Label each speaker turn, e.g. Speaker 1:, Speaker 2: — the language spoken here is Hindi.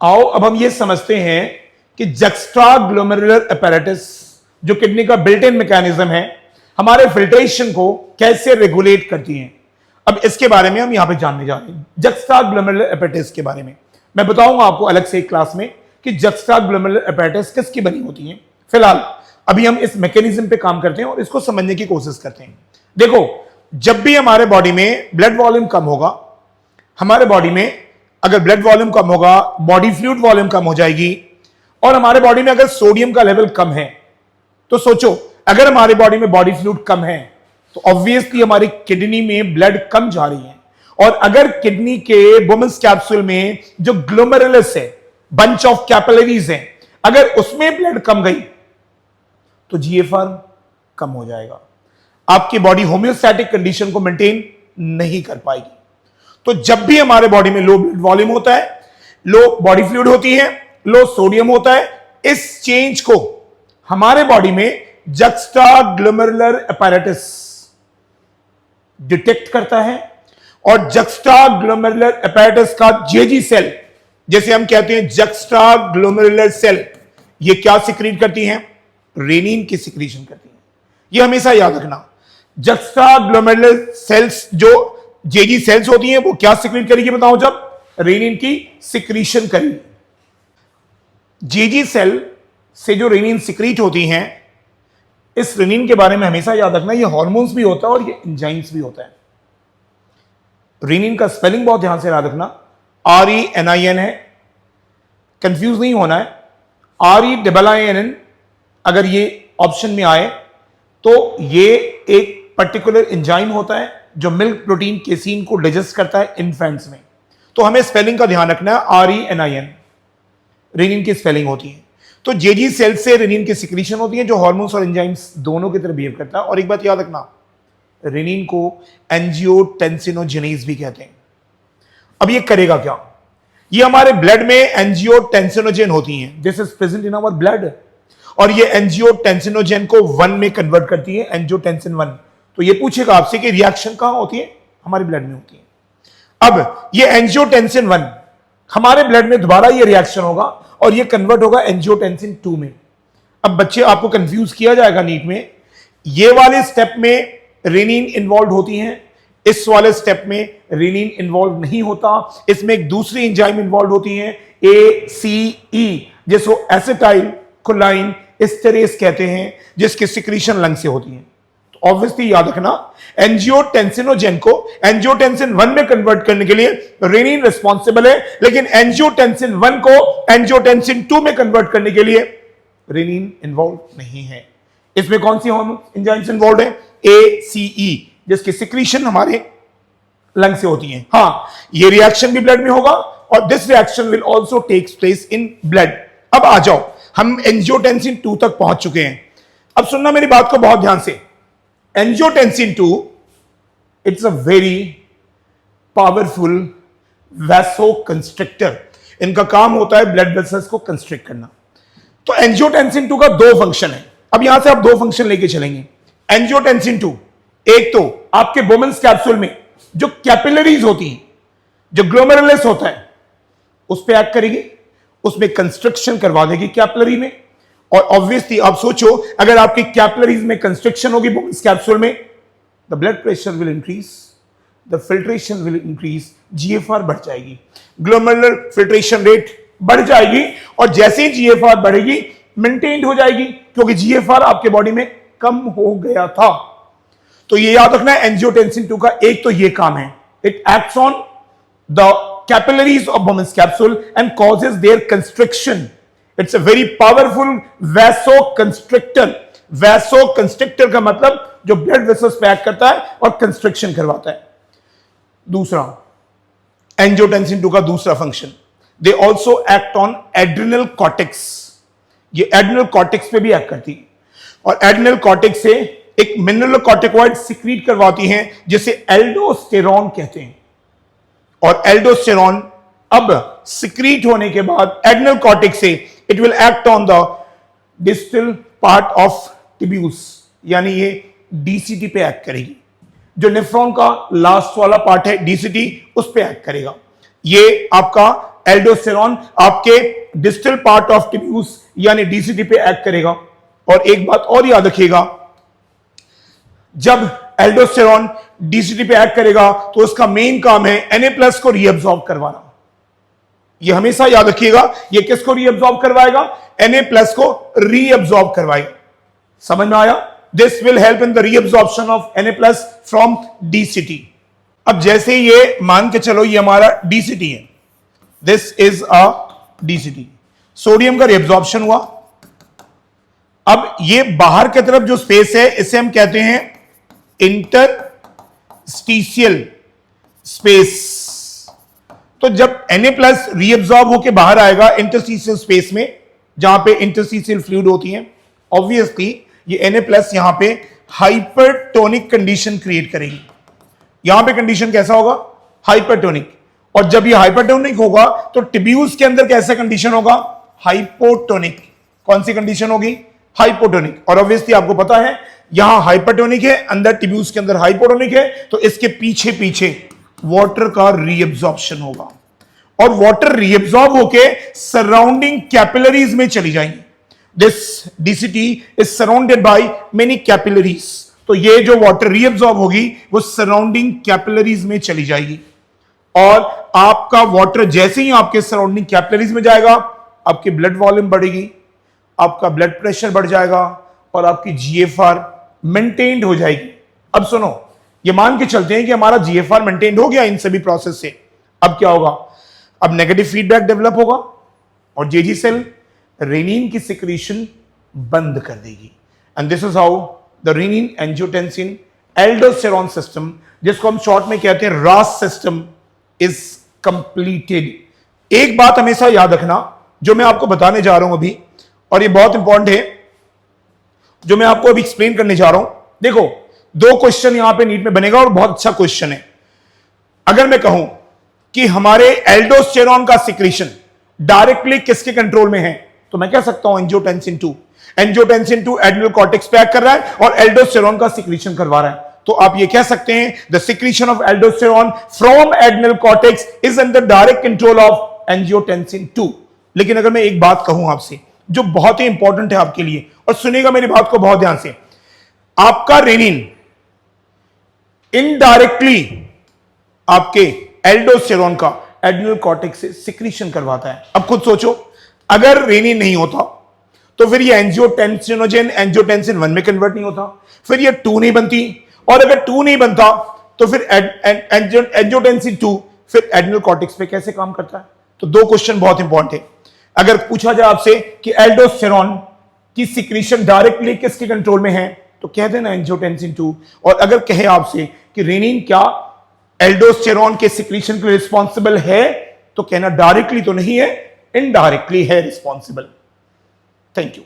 Speaker 1: आओ अब हम ये समझते हैं कि जक्स्ट्राग्लोमेरुलर अपैरेटस जो किडनी का बिल्ट इन मैकेनिज्म है हमारे फिल्ट्रेशन को कैसे रेगुलेट करती है। अब इसके बारे में हम यहां पे जानने जा रहे हैं जक्स्ट्राग्लोमेरुलर अपैरेटस के बारे में। मैं बताऊंगा आपको अलग से एक क्लास में कि जक्स्ट्राग्लोमेरुलर अपैरेटस किसकी बनी होती है। फिलहाल अभी हम इस मैकेनिज्म पे काम करते हैं और इसको समझने की कोशिश करते हैं। देखो, जब भी हमारे बॉडी में ब्लड वॉल्यूम कम होगा, हमारे बॉडी में अगर ब्लड वॉल्यूम कम होगा, बॉडी फ्लूइड वॉल्यूम कम हो जाएगी, और हमारे बॉडी में अगर सोडियम का लेवल कम है, तो सोचो अगर हमारे बॉडी में बॉडी फ्लूइड कम है तो ऑब्वियसली हमारी किडनी में ब्लड कम जा रही है। और अगर किडनी के बोमन्स कैप्सूल में जो ग्लोमेरुलस है, बंच ऑफ कैपिलरीज है, अगर उसमें ब्लड कम गई तो जीएफआर कम हो जाएगा, आपकी बॉडी होम्योस्टैटिक कंडीशन को मेंटेन नहीं कर पाएगी। तो जब भी हमारे बॉडी में लो ब्लड वॉल्यूम होता है, लो बॉडी फ्लूइड होती है, लो सोडियम होता है, इस चेंज को हमारे बॉडी में जक्स्ट्राग्लोमेरुलर अपैरेटस डिटेक्ट करता है। और जक्स्ट्राग्लोमेरुलर अपैरेटस का जेजी सेल, जैसे हम कहते हैं जक्स्ट्राग्लोमेरुलर सेल, ये क्या सिक्रीट करती हैं? रेनिन की सिक्रीशन करती हैं। ये हमेशा याद रखना, जक्स्ट्राग्लोमेरुलर सेल्स जो जेजी सेल्स होती हैं वो क्या सिक्रीट करेगी बताओ? जब रेनिन की सिक्रीशन करेगी। जेजी सेल से जो रेनिन सिक्रीट होती हैं, इस रेनिन के बारे में हमेशा याद रखना, ये हार्मोन्स भी होता है और ये एंजाइम्स भी होता है। रेनिन का स्पेलिंग बहुत ध्यान से याद रखना, RENIN है, कंफ्यूज नहीं होना है। REIIN अगर ये ऑप्शन में आए तो ये एक पर्टिकुलर एंजाइम होता है जो मिल्क प्रोटीन केसीन को डाइजेस्ट करता है इन्फेंट्स में। तो हमें स्पेलिंग का ध्यान रखना है, RENIN रेनिन की स्पेलिंग होती है। तो जेजी सेल से रेनिन की सिक्रीशन होती है जो हार्मोन्स और एंजाइम्स दोनों की तरह बिहेव करता है। और एक बात याद रखना, रेनिन को एंजियोटेंसिनोजेनेज भी कहते हैं। अब ये करेगा क्या? ये हमारे ब्लड में एंजियोटेंसिनोजेन होती हैं, this is present in our blood, और ये एंजियोटेंसिनोजेन को 1 में कन्वर्ट करती है, एंजियोटेंसिन 1। तो ये पूछेगा आपसे कि रिएक्शन कहां होती है? हमारे ब्लड में होती है। अब ये एंजियोटेंसिन 1 हमारे ब्लड में दोबारा ये रिएक्शन होगा और ये कन्वर्ट होगा एंजियोटेंसिन 2 में। अब बच्चे आपको कंफ्यूज किया जाएगा नीट में, ये वाले स्टेप में रेनिन इन्वॉल्व होती हैं, इस वाले स्टेप में रेनिन इन्वॉल्व नहीं होता। इसमें एक दूसरी एंजाइम इन्वॉल्व होती है, ACE, जिसको एसिटाइल कोलाइन एस्टरेज कहते हैं, जिसकी सिक्रीशन लंग से होती है। तो ऑब्वियसली याद रखना, एंजियोटेंसिनोजेन को एंजियोटेंसिन 1 में कन्वर्ट करने के लिए रेनिन रिस्पॉन्सिबल है, लेकिन एंजियोटेंसिन 1 को एंजियोटेंसिन 2 में कन्वर्ट करने के लिए रेनिन इन्वॉल्व नहीं है। इसमें कौन सी हार्मोन एंजाइम्स इन्वॉल्व है? ACE, जिसकी सिक्रीशन हमारे लंग से होती है। हां, ये रिएक्शन भी ब्लड में होगा और this reaction will also takes place in blood. अब आ जाओ, हम एंजियोटेंसिन 2 तक पहुंच चुके हैं। अब सुनना मेरी बात को बहुत ध्यान से। Angiotensin 2 it's a very powerful vasoconstrictor. इनका काम होता है ब्लड वेसल्स को कंस्ट्रिक्ट करना। तो एंजियोटेंसिन 2 का 2 फंक्शन है। अब यहां से आप 2 फंक्शन लेके चलेंगे। एंजियोटेंसिन 2, एक तो आपके बोमन्स कैप्सूल में जो कैपिलरीज होती हैं, जो ग्लोमेरुलस होता है, उस पे एक्ट करेगी, उसमें कंस्ट्रक्शन करवा देगी कैपिलरी में। और ऑब्वियसली आप सोचो, अगर आपकी कैपिलरीज में कंस्ट्रक्शन होगी बोमन्स कैप्सूल में, the blood pressure will increase, the filtration will increase, GFR बढ़ जाएगी, ग्लोमेरुलर फिल्ट्रेशन रेट बढ़ जाएगी, और जैसे ही GFR बढ़ेगी मेंटेन हो जाएगी, क्योंकि GFR आपके बॉडी में कम हो गया था। तो ये याद रखना है, एंजियोटेंसिन 2 का एक तो ये काम है, it acts on the capillaries of Bowman's capsule and causes their constriction. It's a very powerful vasoconstrictor. Vasoconstrictor का मतलब जो blood vessels पे act करता है और constriction करवाता है। दूसरा, angiotensin 2 का दूसरा function, they also act on adrenal cortex. ये adrenal cortex पे भी act करती है, और adrenal cortex से एक mineralocorticoid secrete करवाती हैं जिसे एल्डोस्टेरॉन कहते हैं। और एल्डोस्टेरॉन अब सिक्रीट होने के बाद एड्रेनल कॉर्टेक्स से it will act on the distal part of tubules, यानी ये DCT पे एक्ट करेगी। जो नेफ्रॉन का लास्ट वाला पार्ट है DCT, उस पे एक्ट करेगा। ये आपका एल्डोस्टेरॉन आपके डिस्टल पार्ट ऑफ टिब्यूस यानी डीसीटी पे एक्ट करेगा। और एक बात और याद रखिएगा, जब एल्डोस्टेरॉन डीसीटी पे एक्ट करेगा तो उसका मेन काम है Na+ को रीअब्सॉर्ब करवाना। ये हमेशा याद रखिएगा, ये किसको रीअब्सॉर्ब करवाएगा? Na+ को रीअब्सॉर्ब करवाएगा। समझ में आया? This will help in the reabsorption of Na+ from DCT. अब जैसे ये मान के चलो ये हमारा डीसीटी है, this is a DCT, sodium का रीअब्सॉर्प्शन हुआ। अब ये बाहर की तरफ जो स्पेस है इसे हम कहते हैं इंटरस्टीशियल स्पेस। तो जब Na+ रीअब्सॉर्ब होकर बाहर आएगा इंटरस्टीशियल स्पेस में, जहां पे इंटरस्टीशियल फ्लूइड होती है, ऑब्वियसली ये Na+ यहां पे हाइपरटोनिक कंडीशन क्रिएट करेगी। यहां पे कंडीशन कैसा होगा? हाइपरटोनिक। और जब ये हाइपरटोनिक होगा तो टिब्यूस के अंदर कैसा कंडीशन होगा? हाइपोटोनिक। कौन सी कंडीशन होगी? हाइपोटोनिक। और ऑब्वियसली आपको पता है यहां हाइपरटोनिक है, अंदर टिब्यूस के अंदर हाइपोटोनिक है, तो इसके पीछे पीछे वाटर का रीअब्सॉर्प्शन होगा और वाटर रीअब्सॉर्ब होके सराउंडिंग कैपिलरीज में चली जाएंगी। This DCT is surrounded by many capillaries. तो ये जो वाटर रीअब्सॉर्ब होगी वो सराउंडिंग कैपिलरीज में चली जाएगी और आपका वाटर जैसे ही आपके सराउंडिंग कैपिलरीज में जाएगा आपकी ब्लड वॉल्यूम बढ़ेगी, आपका ब्लड प्रेशर बढ़ जाएगा और आपकी जीएफआर मेंटेन्ड हो जाएगी। अब सुनो, ये मान के चलते हैं कि हमारा जीएफआर मेंटेन्ड हो गया इन सभी प्रोसेस से। अब क्या होगा? अब नेगेटिव फीडबैक डेवलप होगा और जेजी सेल रेनिन की सिक्रीशन बंद कर देगी। And this is how the renin angiotensin aldosterone system, जिसको हम शॉर्ट में कहते हैं रास सिस्टम, इज कंप्लीटेड। एक बात हमेशा याद रखना जो मैं आपको बताने जा रहा हूं अभी, और ये बहुत इंपॉर्टेंट है जो मैं आपको अभी एक्सप्लेन करने जा रहा हूं। देखो, 2 क्वेश्चन यहां पे नीट में बनेगा और बहुत अच्छा क्वेश्चन है। अगर मैं कहूं कि हमारे एल्डोस्टेरॉन का सिक्रीशन डायरेक्टली किसके कंट्रोल में है, तो मैं कह सकता हूं एंजियोटेंसिन 2। एंजियोटेंसिन 2 एड्रिनल कॉर्टेक्स पे एक्ट कर रहा है और एल्डोस्टेरॉन का सिक्रीशन करवा रहा है। तो आप ये कह सकते हैं the secretion of aldosterone from adrenal cortex is under direct control of angiotensin 2। लेकिन अगर मैं एक बात कहूं आपसे जो बहुत ही इंपॉर्टेंट है आपके लिए, और सुनिएगा मेरी बात को बहुत ध्यान से, आपका रेनिन इनडायरेक्टली आपके एल्डोस्टेरॉन का एड्रिनल कॉर्टेक्स से सिक्रीशन करवाता है। अब खुद सोचो, अगर रेनिन नहीं होता तो फिर ये एंजियोटेंसिनोजन एंजियोटेंसिन 1 में कन्वर्ट नहीं होता, फिर ये 2 नहीं बनती, और अगर 2 नहीं बनता तो फिर एंजियोटेंसिन 2 फिर एड्रिनल कॉर्टेक्स पे कैसे काम करता है? तो 2 क्वेश्चन बहुत इंपॉर्टेंट है। अगर पूछा जाए आपसे कि एल्डोस्टेरॉन की सिक्रीशन डायरेक्टली किसके कंट्रोल में है, तो कह देना एंजियोटेंसिन 2। और अगर कहे आपसे कि रेनिन क्या एल्डोस्टेरॉन के सिक्रीशन के लिए रिस्पॉन्सिबल है, तो कहना डायरेक्टली तो नहीं है, इनडायरेक्टली है रिस्पॉन्सिबल। Thank you.